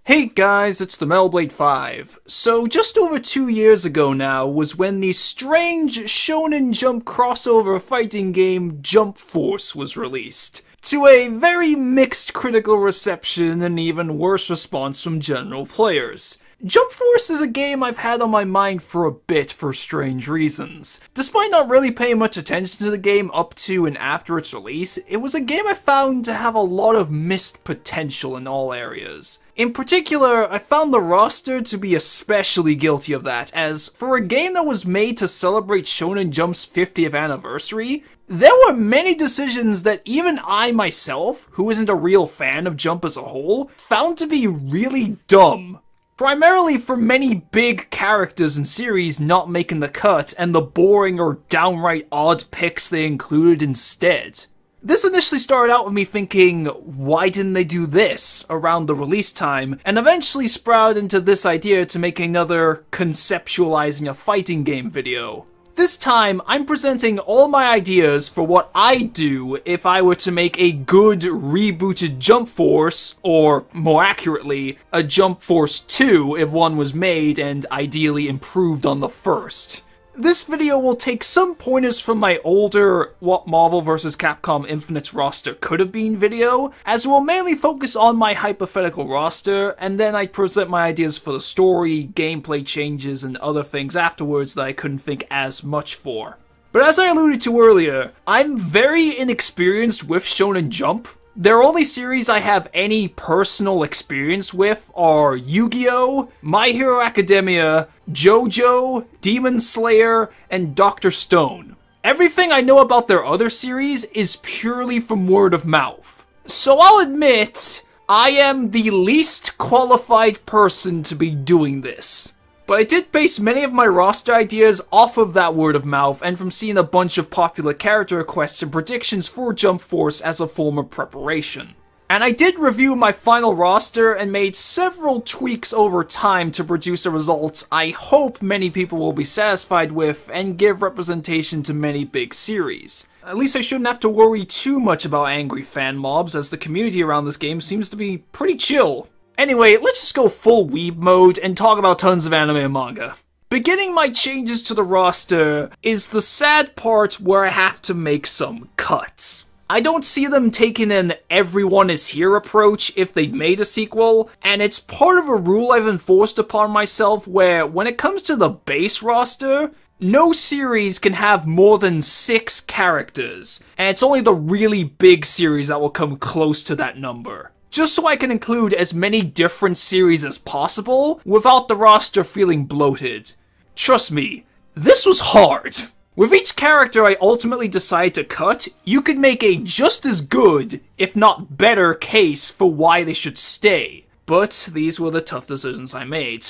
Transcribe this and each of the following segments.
Hey guys, it's the Melblade 5. So just over 2 years ago now was when the strange Shonen Jump crossover fighting game Jump Force was released, to a very mixed critical reception and even worse response from general players. Jump Force is a game I've had on my mind for a bit for strange reasons. Despite not really paying much attention to the game up to and after its release, it was a game I found to have a lot of missed potential in all areas. In particular, I found the roster to be especially guilty of that, as for a game that was made to celebrate Shonen Jump's 50th anniversary, there were many decisions that even I myself, who isn't a real fan of Jump as a whole, found to be really dumb. Primarily for many big characters and series not making the cut and the boring or downright odd picks they included instead. This initially started out with me thinking, why didn't they do this around the release time, and eventually sprouted into this idea to make another conceptualizing a fighting game video. This time, I'm presenting all my ideas for what I'd do if I were to make a good rebooted Jump Force, or more accurately, a Jump Force 2 if one was made and ideally improved on the first. This video will take some pointers from my older What Marvel vs. Capcom Infinite's roster could have been video, as it will mainly focus on my hypothetical roster, and then I present my ideas for the story, gameplay changes, and other things afterwards that I couldn't think as much for. But as I alluded to earlier, I'm very inexperienced with Shonen Jump. The only series I have any personal experience with are Yu-Gi-Oh!, My Hero Academia, JoJo, Demon Slayer, and Dr. Stone. Everything I know about their other series is purely from word of mouth. So I'll admit, I am the least qualified person to be doing this. But I did base many of my roster ideas off of that word of mouth and from seeing a bunch of popular character requests and predictions for Jump Force as a form of preparation. And I did review my final roster and made several tweaks over time to produce a result I hope many people will be satisfied with and give representation to many big series. At least I shouldn't have to worry too much about angry fan mobs, as the community around this game seems to be pretty chill. Anyway, let's just go full weeb mode and talk about tons of anime and manga. Beginning my changes to the roster is the sad part where I have to make some cuts. I don't see them taking an everyone is here approach if they'd made a sequel, and it's part of a rule I've enforced upon myself where when it comes to the base roster, no series can have more than 6 characters, and it's only the really big series that will come close to that number. Just so I can include as many different series as possible, without the roster feeling bloated. Trust me, this was hard. With each character I ultimately decide to cut, you could make a just as good, if not better, case for why they should stay. But these were the tough decisions I made.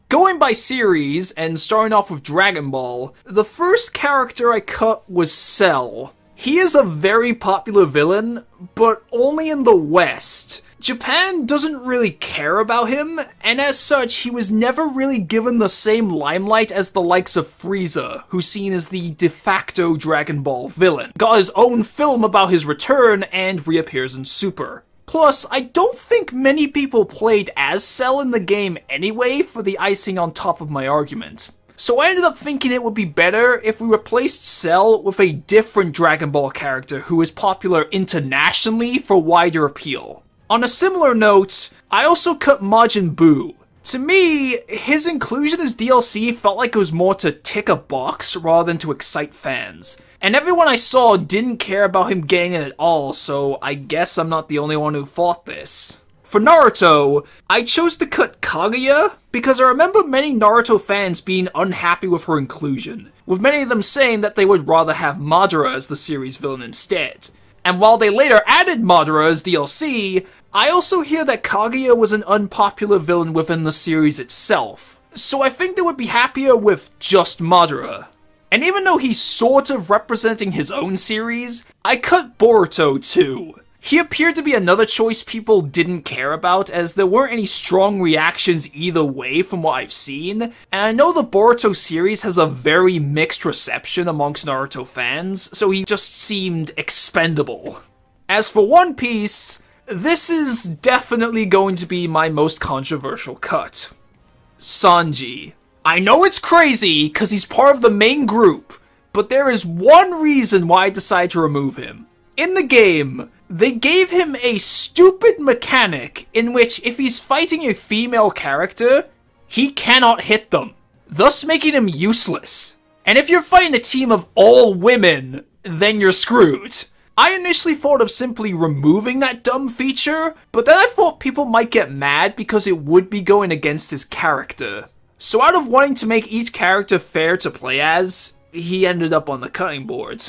Going by series, and starting off with Dragon Ball, the first character I cut was Cell. He is a very popular villain, but only in the West. Japan doesn't really care about him, and as such, he was never really given the same limelight as the likes of Frieza, who's seen as the de facto Dragon Ball villain. Got his own film about his return, and reappears in Super. Plus, I don't think many people played as Cell in the game anyway for the icing on top of my argument. So I ended up thinking it would be better if we replaced Cell with a different Dragon Ball character who is popular internationally for wider appeal. On a similar note, I also cut Majin Buu. To me, his inclusion as DLC felt like it was more to tick a box rather than to excite fans. And everyone I saw didn't care about him getting it at all, so I guess I'm not the only one who thought this. For Naruto, I chose to cut Kaguya because I remember many Naruto fans being unhappy with her inclusion, with many of them saying that they would rather have Madara as the series villain instead. And while they later added Madara as DLC, I also hear that Kaguya was an unpopular villain within the series itself, so I think they would be happier with just Madara. And even though he's sort of representing his own series, I cut Boruto too. He appeared to be another choice people didn't care about, as there weren't any strong reactions either way from what I've seen, and I know the Boruto series has a very mixed reception amongst Naruto fans, so he just seemed expendable. As for One Piece, This is definitely going to be my most controversial cut. Sanji. I know it's crazy, because he's part of the main group, but there is one reason why I decided to remove him. In the game, they gave him a stupid mechanic in which if he's fighting a female character, he cannot hit them, thus making him useless. And if you're fighting a team of all women, then you're screwed. I initially thought of simply removing that dumb feature, but then I thought people might get mad because it would be going against his character. So out of wanting to make each character fair to play as, he ended up on the cutting board.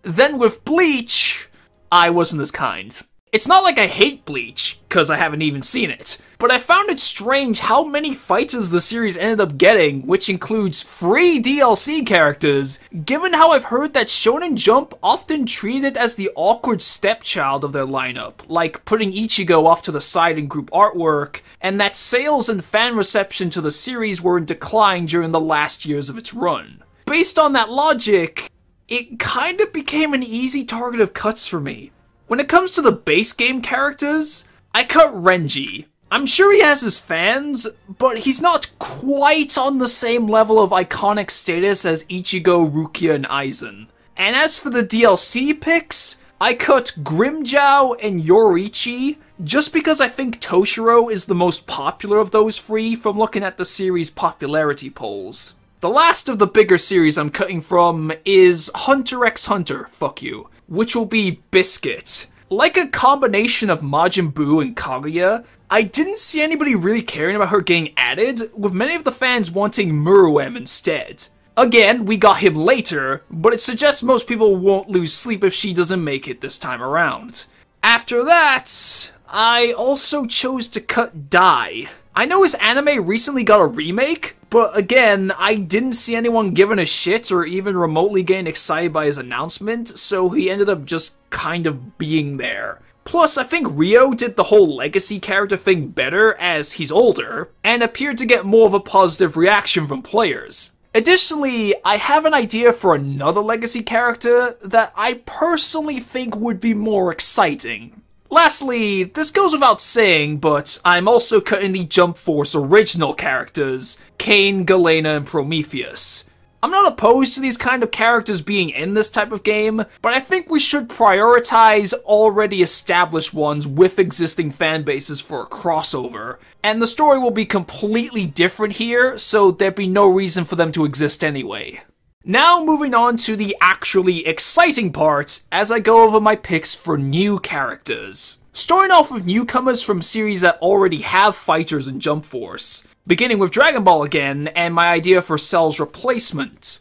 Then with Bleach, I wasn't as kind. It's not like I hate Bleach, because I haven't even seen it, but I found it strange how many fighters the series ended up getting, which includes free DLC characters, given how I've heard that Shonen Jump often treated it as the awkward stepchild of their lineup, like putting Ichigo off to the side in group artwork, and that sales and fan reception to the series were in decline during the last years of its run. Based on that logic, it kinda became an easy target of cuts for me. When it comes to the base game characters, I cut Renji. I'm sure he has his fans, but he's not quite on the same level of iconic status as Ichigo, Rukia, and Aizen. And as for the DLC picks, I cut Grimmjow and Yoriichi, just because I think Toshiro is the most popular of those three from looking at the series' popularity polls. The last of the bigger series I'm cutting from is Hunter x Hunter, fuck you, which will be Biscuit. Like a combination of Majin Buu and Kaguya, I didn't see anybody really caring about her getting added, with many of the fans wanting Muruem instead. Again, we got him later, but it suggests most people won't lose sleep if she doesn't make it this time around. After that, I also chose to cut Dai. I know his anime recently got a remake, but again, I didn't see anyone giving a shit or even remotely getting excited by his announcement, so he ended up just kind of being there. Plus, I think Ryo did the whole legacy character thing better as he's older, and appeared to get more of a positive reaction from players. Additionally, I have an idea for another legacy character that I personally think would be more exciting. Lastly, this goes without saying, but I'm also cutting the Jump Force original characters, Cain, Galena, and Prometheus. I'm not opposed to these kind of characters being in this type of game, but I think we should prioritize already established ones with existing fan bases for a crossover, and the story will be completely different here, so there'd be no reason for them to exist anyway. Now moving on to the actually exciting part, as I go over my picks for new characters. Starting off with newcomers from series that already have fighters in Jump Force. Beginning with Dragon Ball again, and my idea for Cell's replacement,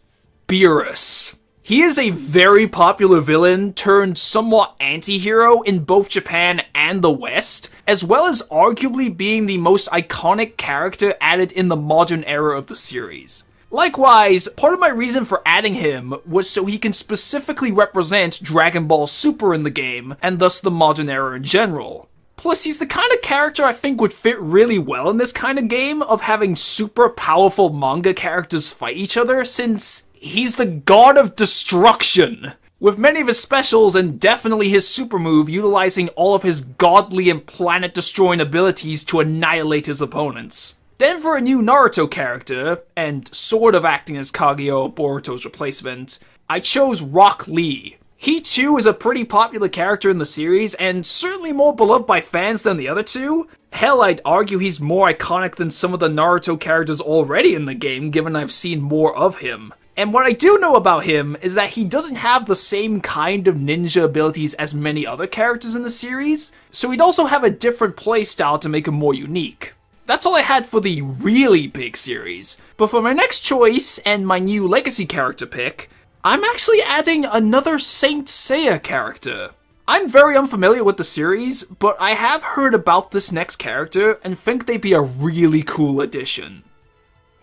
Beerus. He is a very popular villain turned somewhat anti-hero in both Japan and the West, as well as arguably being the most iconic character added in the modern era of the series. Likewise, part of my reason for adding him was so he can specifically represent Dragon Ball Super in the game, and thus the modern era in general. Plus, he's the kind of character I think would fit really well in this kind of game of having super powerful manga characters fight each other, since he's the god of destruction, with many of his specials and definitely his super move utilizing all of his godly and planet-destroying abilities to annihilate his opponents. Then for a new Naruto character, and sort of acting as Kaguya, Boruto's replacement, I chose Rock Lee. He too is a pretty popular character in the series, and certainly more beloved by fans than the other two. Hell, I'd argue he's more iconic than some of the Naruto characters already in the game, given I've seen more of him. And what I do know about him is that he doesn't have the same kind of ninja abilities as many other characters in the series, so he'd also have a different playstyle to make him more unique. That's all I had for the really big series, but for my next choice and my new legacy character pick, I'm actually adding another Saint Seiya character. I'm very unfamiliar with the series, but I have heard about this next character and think they'd be a really cool addition.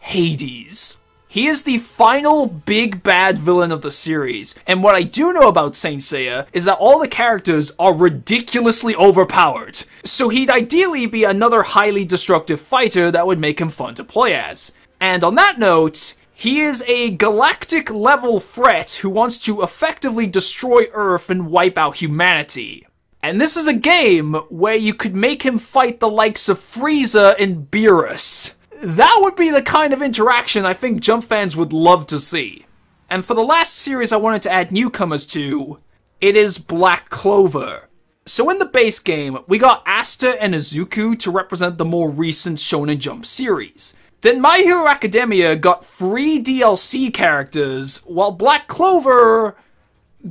Hades. He is the final big bad villain of the series, and what I do know about Saint Seiya is that all the characters are ridiculously overpowered, so he'd ideally be another highly destructive fighter that would make him fun to play as. And on that note, he is a galactic-level threat who wants to effectively destroy Earth and wipe out humanity. And this is a game where you could make him fight the likes of Frieza and Beerus. That would be the kind of interaction I think Jump fans would love to see. And for the last series I wanted to add newcomers to, it is Black Clover. So in the base game, we got Asta and Izuku to represent the more recent Shonen Jump series. Then My Hero Academia got 3 DLC characters, while Black Clover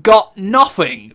got nothing.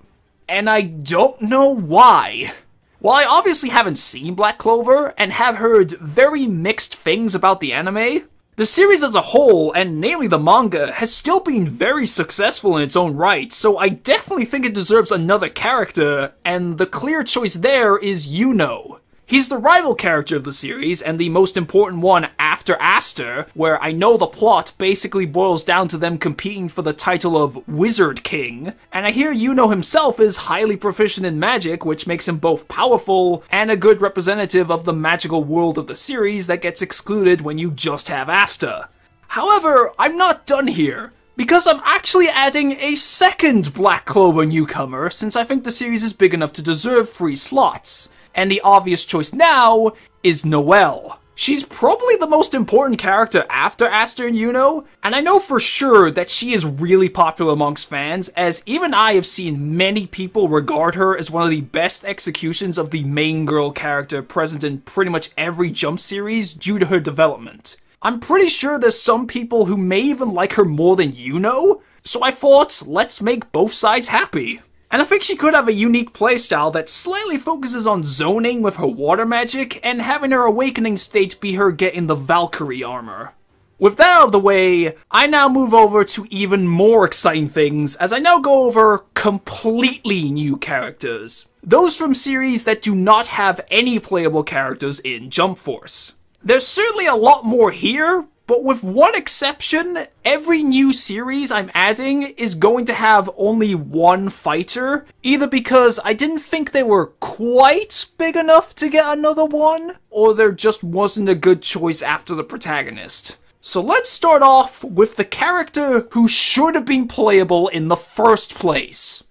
And I don't know why. While I obviously haven't seen Black Clover, and have heard very mixed things about the anime, the series as a whole, and namely the manga, has still been very successful in its own right, so I definitely think it deserves another character, and the clear choice there is Yuno. He's the rival character of the series, and the most important one after Aster, where I know the plot basically boils down to them competing for the title of Wizard King, and I hear Yuno himself is highly proficient in magic, which makes him both powerful and a good representative of the magical world of the series that gets excluded when you just have Asta. However, I'm not done here, because I'm actually adding a second Black Clover newcomer, since I think the series is big enough to deserve 3 slots. And the obvious choice now is Noelle. She's probably the most important character after Aster and Yuno, and I know for sure that she is really popular amongst fans, as even I have seen many people regard her as one of the best executions of the main girl character present in pretty much every Jump series due to her development. I'm pretty sure there's some people who may even like her more than Yuno, so I thought, let's make both sides happy. And I think she could have a unique playstyle that slightly focuses on zoning with her water magic, and having her awakening state be her getting the Valkyrie armor. With that out of the way, I now move over to even more exciting things, as I now go over completely new characters. Those from series that do not have any playable characters in Jump Force. There's certainly a lot more here, but with one exception, every new series I'm adding is going to have only one fighter, either because I didn't think they were quite big enough to get another one, or there just wasn't a good choice after the protagonist. So let's start off with the character who should have been playable in the first place.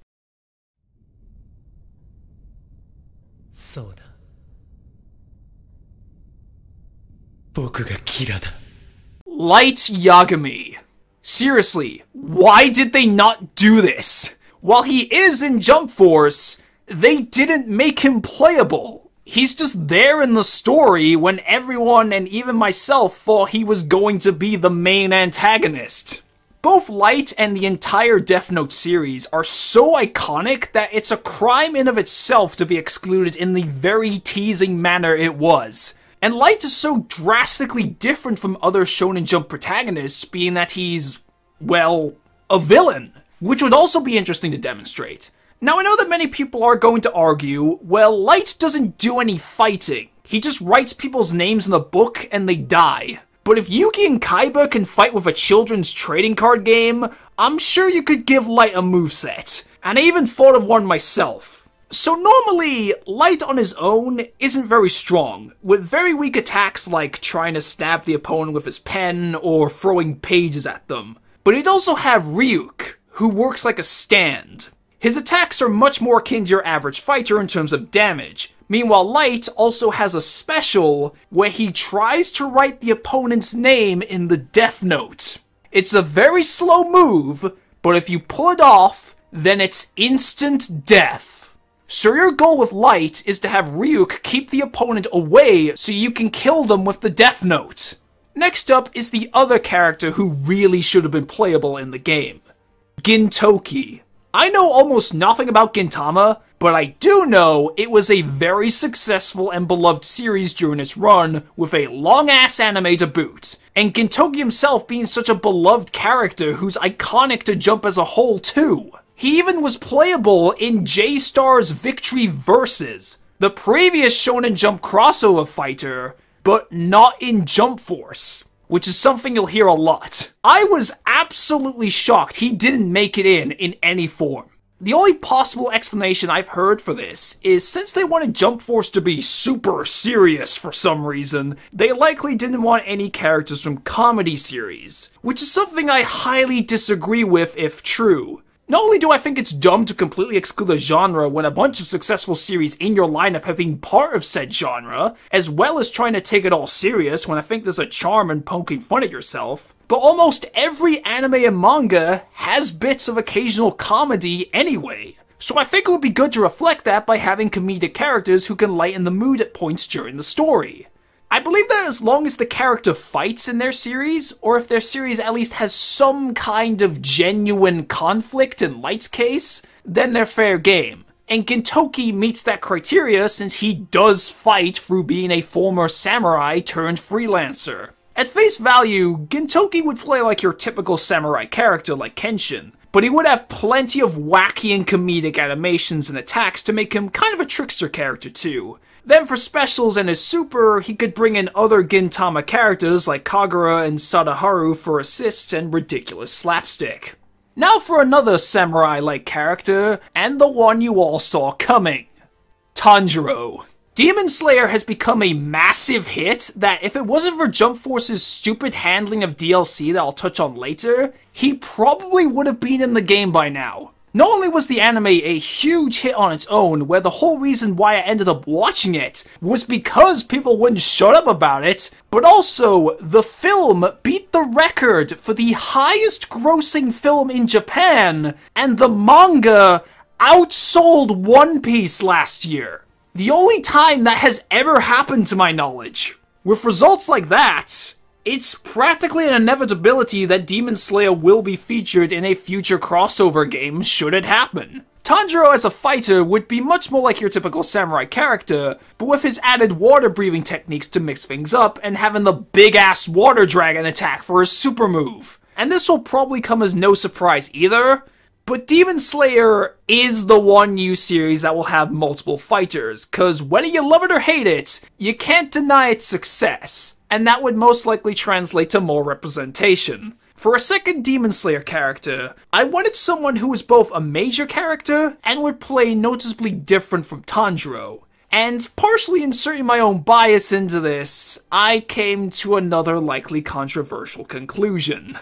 Light Yagami. Seriously, why did they not do this? While he is in Jump Force, they didn't make him playable. He's just there in the story when everyone, and even myself, thought he was going to be the main antagonist. Both Light and the entire Death Note series are so iconic that it's a crime in of itself to be excluded in the very teasing manner it was. And Light is so drastically different from other Shonen Jump protagonists, being that he's, well, a villain, which would also be interesting to demonstrate. Now, I know that many people are going to argue, well, Light doesn't do any fighting. He just writes people's names in a book and they die. But if Yuki and Kaiba can fight with a children's trading card game, I'm sure you could give Light a moveset. And I even thought of one myself. So normally, Light on his own isn't very strong, with very weak attacks like trying to stab the opponent with his pen or throwing pages at them. But he'd also have Ryuk, who works like a stand. His attacks are much more akin to your average fighter in terms of damage. Meanwhile, Light also has a special where he tries to write the opponent's name in the Death Note. It's a very slow move, but if you pull it off, then it's instant death. So your goal with Light is to have Ryuk keep the opponent away so you can kill them with the Death Note. Next up is the other character who really should have been playable in the game. Gintoki. I know almost nothing about Gintama, but I do know it was a very successful and beloved series during its run, with a long-ass anime to boot. And Gintoki himself being such a beloved character who's iconic to Jump as a whole too. He even was playable in J-Star's Victory Versus, the previous Shonen Jump crossover fighter, but not in Jump Force, which is something you'll hear a lot. I was absolutely shocked he didn't make it in any form. The only possible explanation I've heard for this is since they wanted Jump Force to be super serious for some reason, they likely didn't want any characters from comedy series, which is something I highly disagree with if true. Not only do I think it's dumb to completely exclude a genre when a bunch of successful series in your lineup have been part of said genre, as well as trying to take it all serious when I think there's a charm in poking fun at yourself, but almost every anime and manga has bits of occasional comedy anyway. So I think it would be good to reflect that by having comedic characters who can lighten the mood at points during the story. I believe that as long as the character fights in their series, or if their series at least has some kind of genuine conflict in Light's case, then they're fair game. And Gintoki meets that criteria since he does fight through being a former samurai turned freelancer. At face value, Gintoki would play like your typical samurai character like Kenshin, but he would have plenty of wacky and comedic animations and attacks to make him kind of a trickster character too. Then for specials and his super, he could bring in other Gintama characters like Kagura and Sadaharu for assists and ridiculous slapstick. Now for another samurai-like character, and the one you all saw coming. Tanjiro. Demon Slayer has become a massive hit that if it wasn't for Jump Force's stupid handling of DLC that I'll touch on later, he probably would have been in the game by now. Not only was the anime a huge hit on its own, where the whole reason why I ended up watching it was because people wouldn't shut up about it, but also the film beat the record for the highest grossing film in Japan, and the manga outsold One Piece last year. The only time that has ever happened to my knowledge. With results like that, it's practically an inevitability that Demon Slayer will be featured in a future crossover game should it happen. Tanjiro as a fighter would be much more like your typical samurai character, but with his added water breathing techniques to mix things up and having the big ass water dragon attack for his super move. And this will probably come as no surprise either, but Demon Slayer is the one new series that will have multiple fighters, cause whether you love it or hate it, you can't deny its success, and that would most likely translate to more representation. For a second Demon Slayer character, I wanted someone who was both a major character and would play noticeably different from Tanjiro. And partially inserting my own bias into this, I came to another likely controversial conclusion.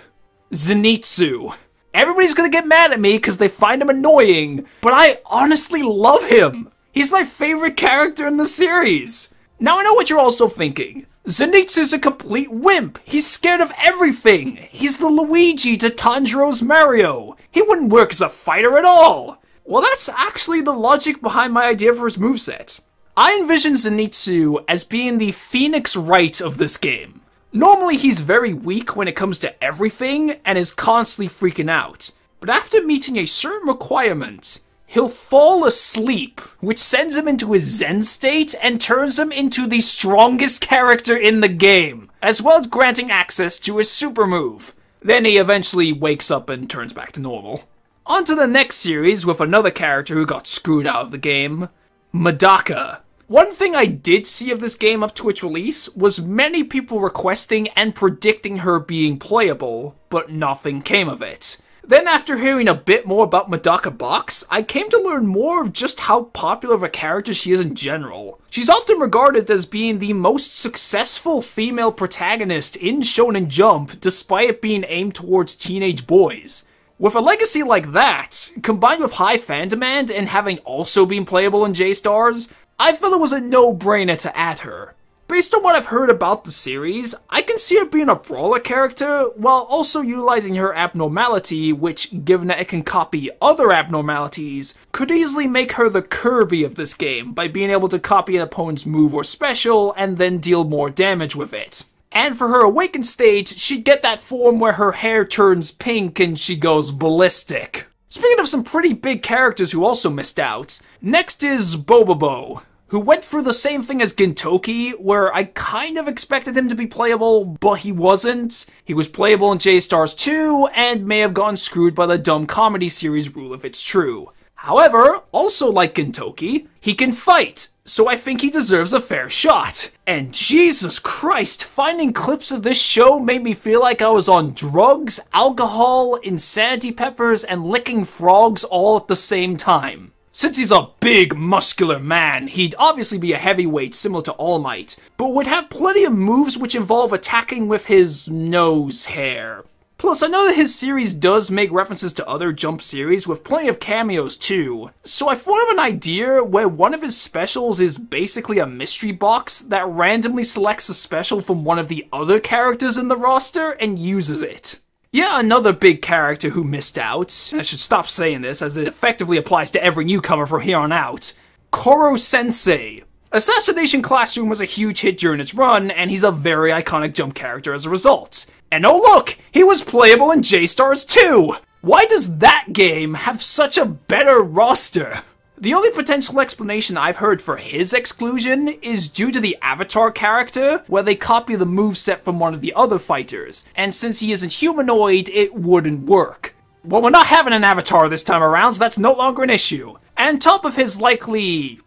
Zenitsu. Everybody's gonna get mad at me because they find him annoying, but I honestly love him. He's my favorite character in the series. Now I know what you're also thinking. Zenitsu's a complete wimp. He's scared of everything. He's the Luigi to Tanjiro's Mario. He wouldn't work as a fighter at all. Well, that's actually the logic behind my idea for his moveset. I envision Zenitsu as being the Phoenix Wright of this game. Normally he's very weak when it comes to everything and is constantly freaking out, but after meeting a certain requirement, he'll fall asleep, which sends him into his Zen state and turns him into the strongest character in the game, as well as granting access to his super move. Then he eventually wakes up and turns back to normal. On to the next series with another character who got screwed out of the game, Medaka. One thing I did see of this game up to its release was many people requesting and predicting her being playable, but nothing came of it. Then after hearing a bit more about Medaka Box, I came to learn more of just how popular of a character she is in general. She's often regarded as being the most successful female protagonist in Shonen Jump, despite it being aimed towards teenage boys. With a legacy like that, combined with high fan demand and having also been playable in J-Stars, I felt it was a no-brainer to add her. Based on what I've heard about the series, I can see her being a brawler character, while also utilizing her abnormality, which, given that it can copy other abnormalities, could easily make her the Kirby of this game, by being able to copy an opponent's move or special, and then deal more damage with it. And for her awakened stage, she'd get that form where her hair turns pink and she goes ballistic. Speaking of some pretty big characters who also missed out, next is Bobobo, who went through the same thing as Gintoki, where I kind of expected him to be playable, but he wasn't. He was playable in J-Stars 2, and may have gotten screwed by the dumb comedy series rule if it's true. However, also like Gintoki, he can fight, so I think he deserves a fair shot. And Jesus Christ, finding clips of this show made me feel like I was on drugs, alcohol, insanity peppers, and licking frogs all at the same time. Since he's a big, muscular man, he'd obviously be a heavyweight similar to All Might, but would have plenty of moves which involve attacking with his nose hair. Plus, I know that his series does make references to other Jump series, with plenty of cameos too. So I thought of an idea where one of his specials is basically a mystery box that randomly selects a special from one of the other characters in the roster and uses it. Yeah, another big character who missed out, and I should stop saying this as it effectively applies to every newcomer from here on out, Koro-sensei. Assassination Classroom was a huge hit during its run, and he's a very iconic Jump character as a result. And oh look, he was playable in J-Stars too! Why does that game have such a better roster? The only potential explanation I've heard for his exclusion is due to the Avatar character, where they copy the moveset from one of the other fighters, and since he isn't humanoid, it wouldn't work. Well, we're not having an Avatar this time around, so that's no longer an issue. And on top of his likely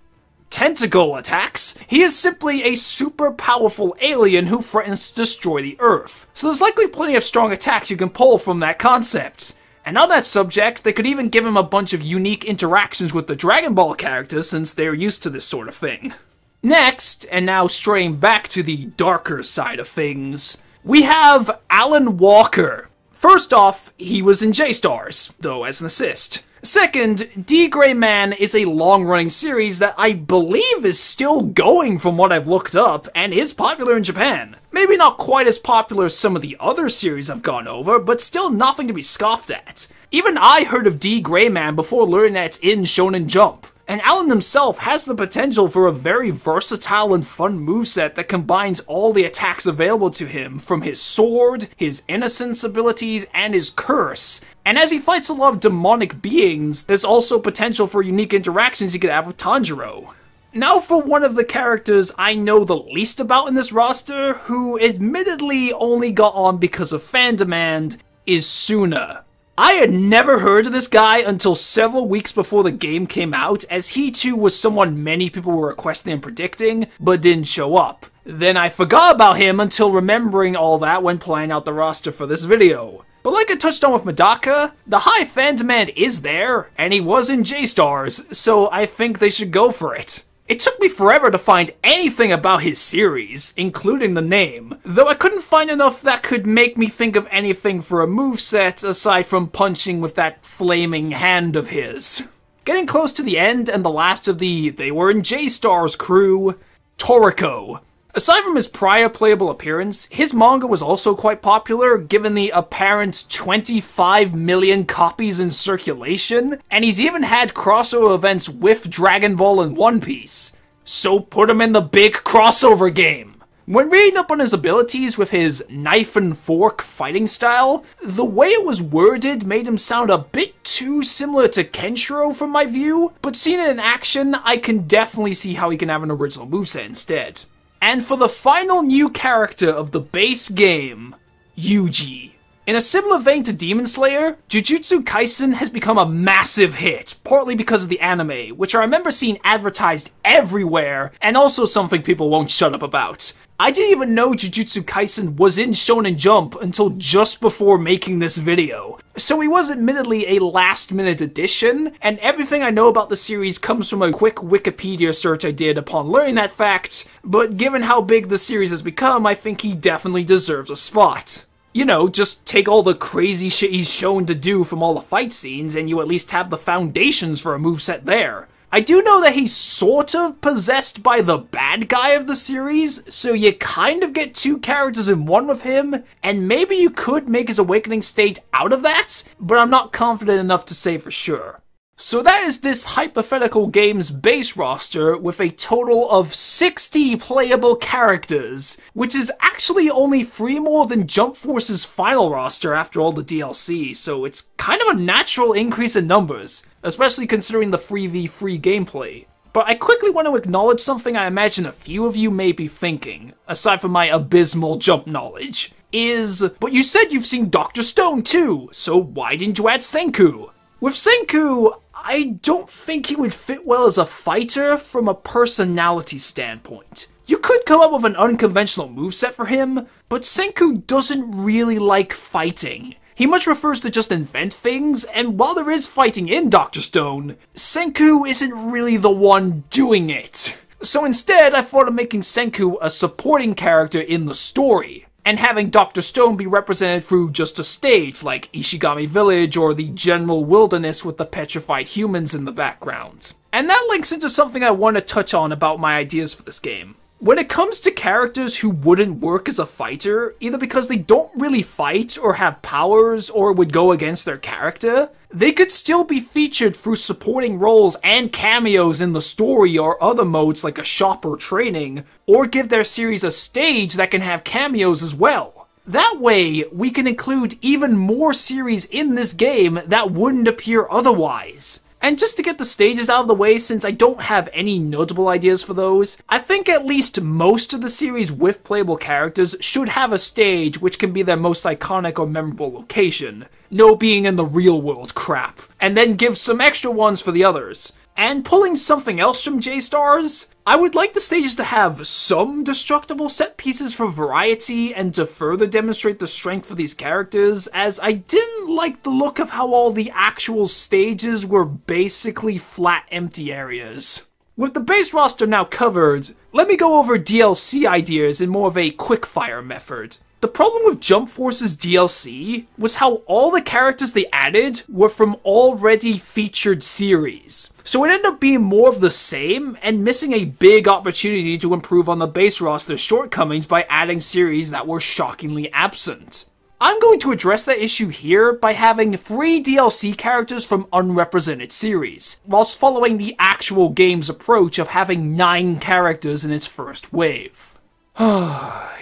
tentacle attacks, he is simply a super powerful alien who threatens to destroy the Earth. So there's likely plenty of strong attacks you can pull from that concept. And on that subject, they could even give him a bunch of unique interactions with the Dragon Ball characters since they're used to this sort of thing. Next, and now straying back to the darker side of things, we have Alan Walker. First off, he was in J-Stars, though as an assist. Second, D. Gray Man is a long-running series that I believe is still going from what I've looked up, and is popular in Japan. Maybe not quite as popular as some of the other series I've gone over, but still nothing to be scoffed at. Even I heard of D. Gray Man before learning that it's in Shonen Jump. And Alan himself has the potential for a very versatile and fun moveset that combines all the attacks available to him, from his sword, his innocence abilities, and his curse. And as he fights a lot of demonic beings, there's also potential for unique interactions he could have with Tanjiro. Now for one of the characters I know the least about in this roster, who admittedly only got on because of fan demand, is Suna. I had never heard of this guy until several weeks before the game came out, as he too was someone many people were requesting and predicting, but didn't show up. Then I forgot about him until remembering all that when planning out the roster for this video. But like I touched on with Medaka, the high fan demand is there, and he was in J-Stars, so I think they should go for it. It took me forever to find anything about his series, including the name, though I couldn't find enough that could make me think of anything for a moveset aside from punching with that flaming hand of his. Getting close to the end and the last of the "they were in J-Stars" crew, Toriko. Aside from his prior playable appearance, his manga was also quite popular, given the apparent 25 million copies in circulation, and he's even had crossover events with Dragon Ball and One Piece. So put him in the big crossover game! When reading up on his abilities with his knife and fork fighting style, the way it was worded made him sound a bit too similar to Kenshiro from my view, but seen it in action, I can definitely see how he can have an original moveset instead. And for the final new character of the base game, Yuji. In a similar vein to Demon Slayer, Jujutsu Kaisen has become a massive hit, partly because of the anime, which I remember seeing advertised everywhere, and also something people won't shut up about. I didn't even know Jujutsu Kaisen was in Shonen Jump until just before making this video. So he was admittedly a last-minute addition, and everything I know about the series comes from a quick Wikipedia search I did upon learning that fact, but given how big the series has become, I think he definitely deserves a spot. You know, just take all the crazy shit he's shown to do from all the fight scenes, and you at least have the foundations for a moveset there. I do know that he's sort of possessed by the bad guy of the series, so you kind of get two characters in one with him, and maybe you could make his awakening state out of that, but I'm not confident enough to say for sure. So that is this hypothetical game's base roster with a total of 60 playable characters, which is actually only 3 more than Jump Force's final roster after all the DLC, so it's kind of a natural increase in numbers, especially considering the 3v3 gameplay. But I quickly want to acknowledge something I imagine a few of you may be thinking, aside from my abysmal Jump knowledge, but you said you've seen Dr. Stone too, so why didn't you add Senku? With Senku, I don't think he would fit well as a fighter from a personality standpoint. You could come up with an unconventional moveset for him, but Senku doesn't really like fighting. He much prefers to just invent things, and while there is fighting in Dr. Stone, Senku isn't really the one doing it. So instead, I thought of making Senku a supporting character in the story. and having Dr. Stone be represented through just a stage like Ishigami Village or the general wilderness with the petrified humans in the background. And that links into something I want to touch on about my ideas for this game. When it comes to characters who wouldn't work as a fighter, either because they don't really fight or have powers or would go against their character, they could still be featured through supporting roles and cameos in the story or other modes like a shop or training, or give their series a stage that can have cameos as well. That way, we can include even more series in this game that wouldn't appear otherwise. And just to get the stages out of the way, since I don't have any notable ideas for those, I think at least most of the series with playable characters should have a stage which can be their most iconic or memorable location. No being in the real world crap. And then give some extra ones for the others. And pulling something else from J-Stars, I would like the stages to have some destructible set pieces for variety and to further demonstrate the strength of these characters, as I didn't like the look of how all the actual stages were basically flat empty areas. With the base roster now covered, let me go over DLC ideas in more of a quickfire method. The problem with Jump Force's DLC was how all the characters they added were from already featured series. So it ended up being more of the same and missing a big opportunity to improve on the base roster's shortcomings by adding series that were shockingly absent. I'm going to address that issue here by having 3 DLC characters from unrepresented series, whilst following the actual game's approach of having 9 characters in its first wave.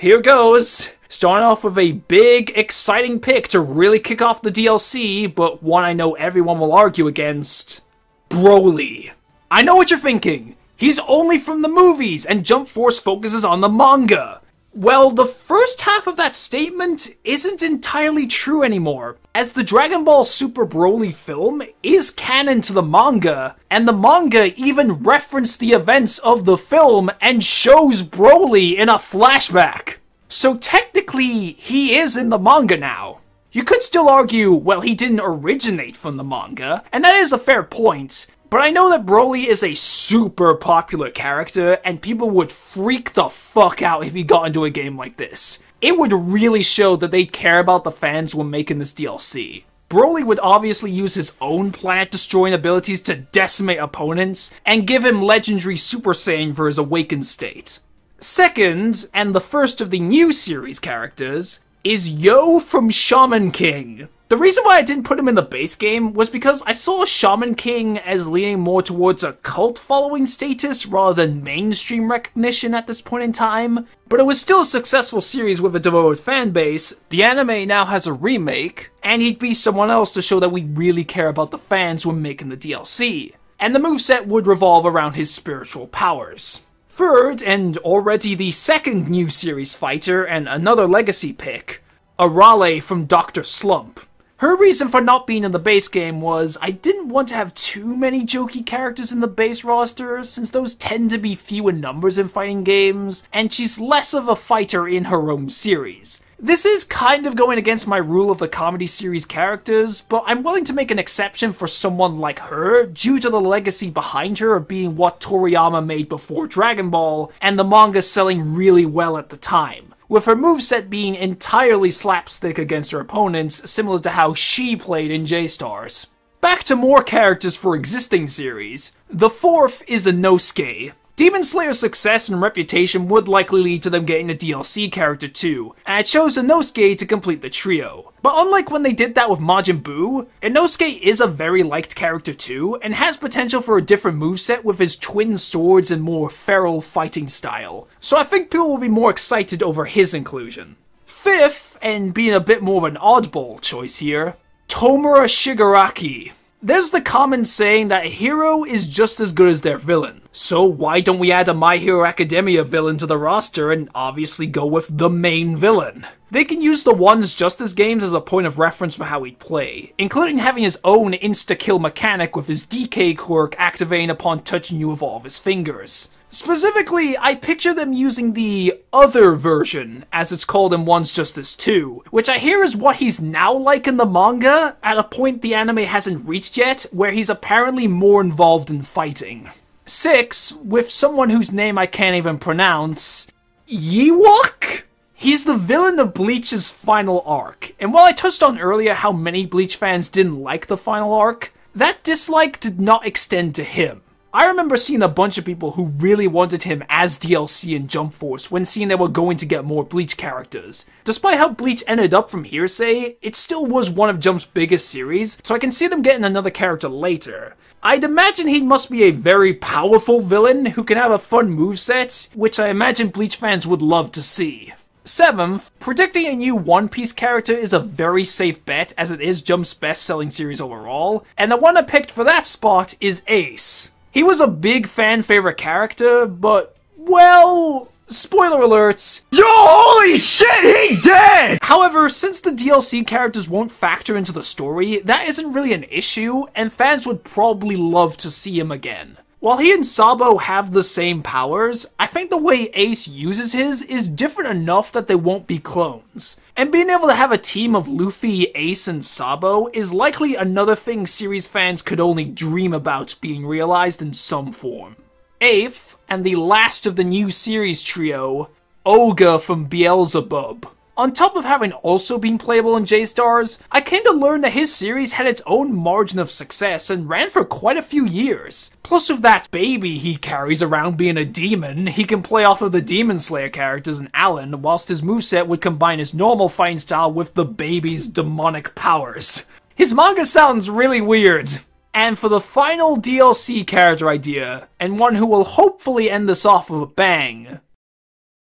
Here goes! Starting off with a big, exciting pick to really kick off the DLC, but one I know everyone will argue against. Broly. I know what you're thinking. He's only from the movies, and Jump Force focuses on the manga. Well, the first half of that statement isn't entirely true anymore, as the Dragon Ball Super Broly film is canon to the manga, and the manga even referenced the events of the film and shows Broly in a flashback. So technically, he is in the manga now. You could still argue, well, he didn't originate from the manga, and that is a fair point, but I know that Broly is a super popular character, and people would freak the fuck out if he got into a game like this. It would really show that they care about the fans when making this DLC. Broly would obviously use his own planet-destroying abilities to decimate opponents, and give him legendary Super Saiyan for his awakened state. Second, and the first of the new series characters, is Yo from Shaman King. The reason why I didn't put him in the base game was because I saw Shaman King as leaning more towards a cult following status rather than mainstream recognition at this point in time, but it was still a successful series with a devoted fan base. The anime now has a remake, and he'd be someone else to show that we really care about the fans when making the DLC, and the moveset would revolve around his spiritual powers. Third, and already the second new series fighter and another legacy pick, Arale from Dr. Slump. Her reason for not being in the base game was I didn't want to have too many jokey characters in the base roster, since those tend to be few in numbers in fighting games, and she's less of a fighter in her own series. This is kind of going against my rule of the comedy series characters, but I'm willing to make an exception for someone like her due to the legacy behind her of being what Toriyama made before Dragon Ball, and the manga selling really well at the time, with her moveset being entirely slapstick against her opponents, similar to how she played in J-Stars. Back to more characters for existing series. The fourth is Inosuke. Demon Slayer's success and reputation would likely lead to them getting a DLC character too, and I chose Inosuke to complete the trio. But unlike when they did that with Majin Buu, Inosuke is a very liked character too, and has potential for a different moveset with his twin swords and more feral fighting style, so I think people will be more excited over his inclusion. Fifth, and being a bit more of an oddball choice here, Tomura Shigaraki. There's the common saying that a hero is just as good as their villain. So why don't we add a My Hero Academia villain to the roster and obviously go with the main villain? They can use the One's Justice games as a point of reference for how he'd play, including having his own insta-kill mechanic with his DK quirk activating upon touching you with all of his fingers. Specifically, I picture them using the other version, as it's called in One's Justice 2, which I hear is what he's now like in the manga, at a point the anime hasn't reached yet, where he's apparently more involved in fighting. 6, with someone whose name I can't even pronounce, Ewok? He's the villain of Bleach's final arc, and while I touched on earlier how many Bleach fans didn't like the final arc, that dislike did not extend to him. I remember seeing a bunch of people who really wanted him as DLC in Jump Force when seeing they were going to get more Bleach characters. Despite how Bleach ended up from hearsay, it still was one of Jump's biggest series, so I can see them getting another character later. I'd imagine he must be a very powerful villain who can have a fun moveset, which I imagine Bleach fans would love to see. 7th, predicting a new One Piece character is a very safe bet as it is Jump's best-selling series overall, and the one I picked for that spot is Ace. He was a big fan-favorite character, but, well, spoiler alerts. Yo, holy shit, he dead! However, since the DLC characters won't factor into the story, that isn't really an issue, and fans would probably love to see him again. While he and Sabo have the same powers, I think the way Ace uses his is different enough that they won't be clones. And being able to have a team of Luffy, Ace, and Sabo is likely another thing series fans could only dream about being realized in some form. 8th, and the last of the new series trio, Ogre from Beelzebub. On top of having also been playable in J-Stars, I came to learn that his series had its own margin of success and ran for quite a few years. Plus with that baby he carries around being a demon, he can play off of the Demon Slayer characters in Alan, whilst his moveset would combine his normal fighting style with the baby's demonic powers. His manga sounds really weird. And for the final DLC character idea, and one who will hopefully end this off with a bang.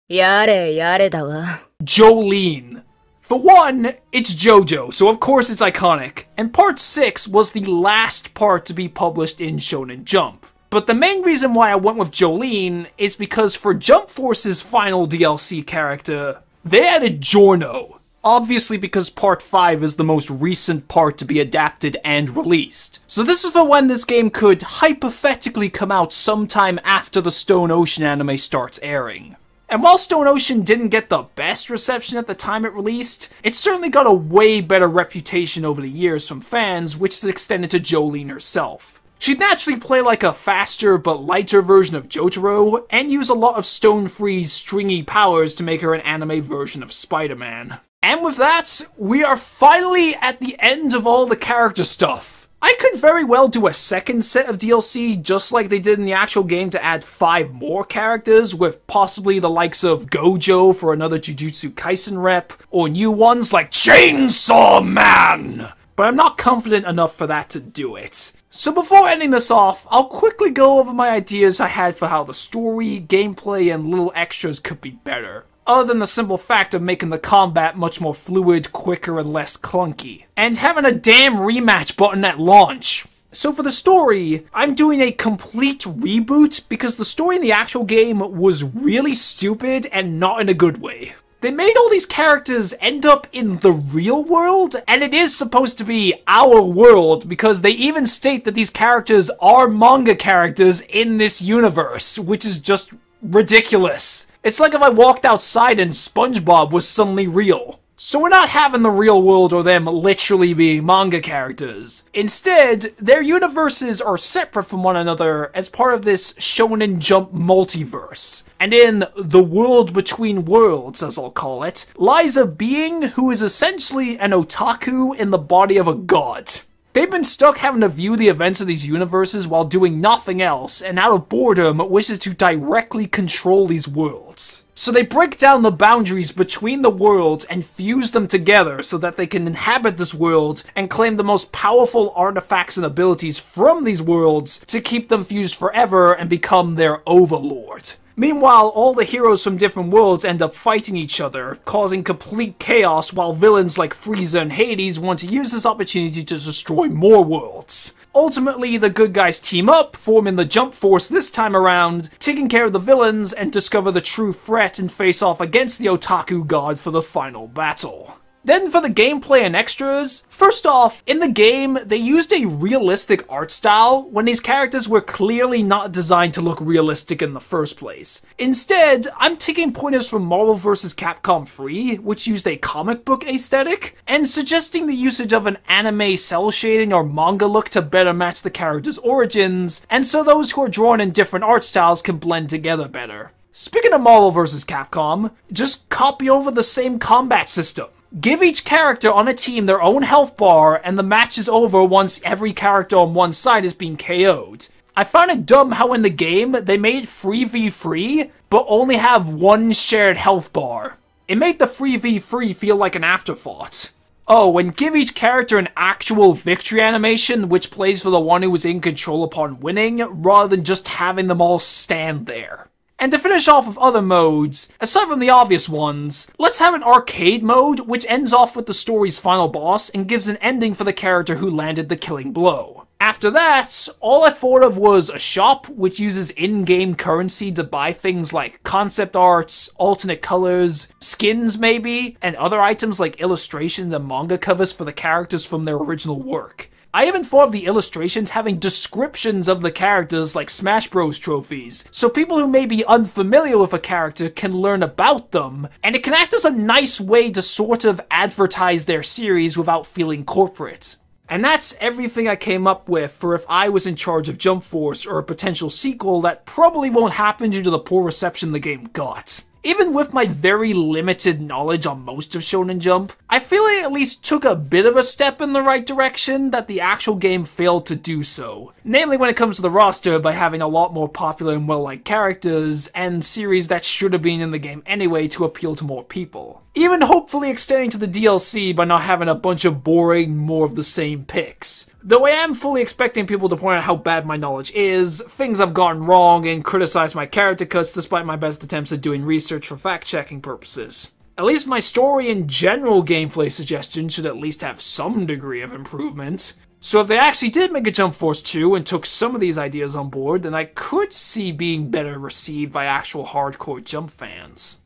Yare da wa. Jolene. For one, it's JoJo, so of course it's iconic, and part 6 was the last part to be published in Shonen Jump. But the main reason why I went with Jolene is because for Jump Force's final DLC character, they added Giorno. Obviously because part 5 is the most recent part to be adapted and released. So this is for when this game could hypothetically come out sometime after the Stone Ocean anime starts airing. And while Stone Ocean didn't get the best reception at the time it released, it certainly got a way better reputation over the years from fans, which is extended to Jolene herself. She'd naturally play like a faster but lighter version of Jotaro, and use a lot of Stone Free's stringy powers to make her an anime version of Spider-Man. And with that, we are finally at the end of all the character stuff. I could very well do a second set of DLC just like they did in the actual game to add 5 more characters, with possibly the likes of Gojo for another Jujutsu Kaisen rep, or new ones like Chainsaw Man! But I'm not confident enough for that to do it. So before ending this off, I'll quickly go over my ideas I had for how the story, gameplay, and little extras could be better. Other than the simple fact of making the combat much more fluid, quicker, and less clunky. And having a damn rematch button at launch. So for the story, I'm doing a complete reboot because the story in the actual game was really stupid and not in a good way. They made all these characters end up in the real world, and it is supposed to be our world because they even state that these characters are manga characters in this universe, which is just ridiculous. It's like if I walked outside and SpongeBob was suddenly real. So we're not having the real world or them literally being manga characters. Instead, their universes are separate from one another as part of this Shonen Jump multiverse. And in the world between worlds, as I'll call it, lies a being who is essentially an otaku in the body of a god. They've been stuck having to view the events of these universes while doing nothing else, and out of boredom wishes to directly control these worlds. So they break down the boundaries between the worlds and fuse them together so that they can inhabit this world and claim the most powerful artifacts and abilities from these worlds to keep them fused forever and become their overlord. Meanwhile, all the heroes from different worlds end up fighting each other, causing complete chaos while villains like Frieza and Hades want to use this opportunity to destroy more worlds. Ultimately, the good guys team up, forming the Jump Force this time around, taking care of the villains and discover the true threat and face off against the Otaku God for the final battle. Then for the gameplay and extras, first off, in the game, they used a realistic art style when these characters were clearly not designed to look realistic in the first place. Instead, I'm taking pointers from Marvel vs. Capcom 3, which used a comic book aesthetic, and suggesting the usage of an anime cel shading or manga look to better match the characters' origins, and so those who are drawn in different art styles can blend together better. Speaking of Marvel vs. Capcom, just copy over the same combat system. Give each character on a team their own health bar, and the match is over once every character on one side is being KO'd. I found it dumb how in the game, they made it 3v3, but only have one shared health bar. It made the 3v3 feel like an afterthought. Oh, and give each character an actual victory animation, which plays for the one who was in control upon winning, rather than just having them all stand there. And to finish off with other modes, aside from the obvious ones, let's have an arcade mode which ends off with the story's final boss and gives an ending for the character who landed the killing blow. After that, all I thought of was a shop which uses in-game currency to buy things like concept arts, alternate colors, skins maybe, and other items like illustrations and manga covers for the characters from their original work. I even thought of the illustrations having descriptions of the characters like Smash Bros trophies, so people who may be unfamiliar with a character can learn about them, and it can act as a nice way to sort of advertise their series without feeling corporate. And that's everything I came up with for if I was in charge of Jump Force or a potential sequel that probably won't happen due to the poor reception the game got. Even with my very limited knowledge on most of Shonen Jump, I feel I at least took a bit of a step in the right direction that the actual game failed to do so. Namely when it comes to the roster by having a lot more popular and well-liked characters, and series that should have been in the game anyway to appeal to more people. Even hopefully extending to the DLC by not having a bunch of boring, more of the same picks. Though I am fully expecting people to point out how bad my knowledge is, things I've gotten wrong, and criticize my character cuts despite my best attempts at doing research for fact-checking purposes. At least my story and general gameplay suggestions should at least have some degree of improvement. So if they actually did make a Jump Force 2 and took some of these ideas on board, then I could see being better received by actual hardcore Jump fans.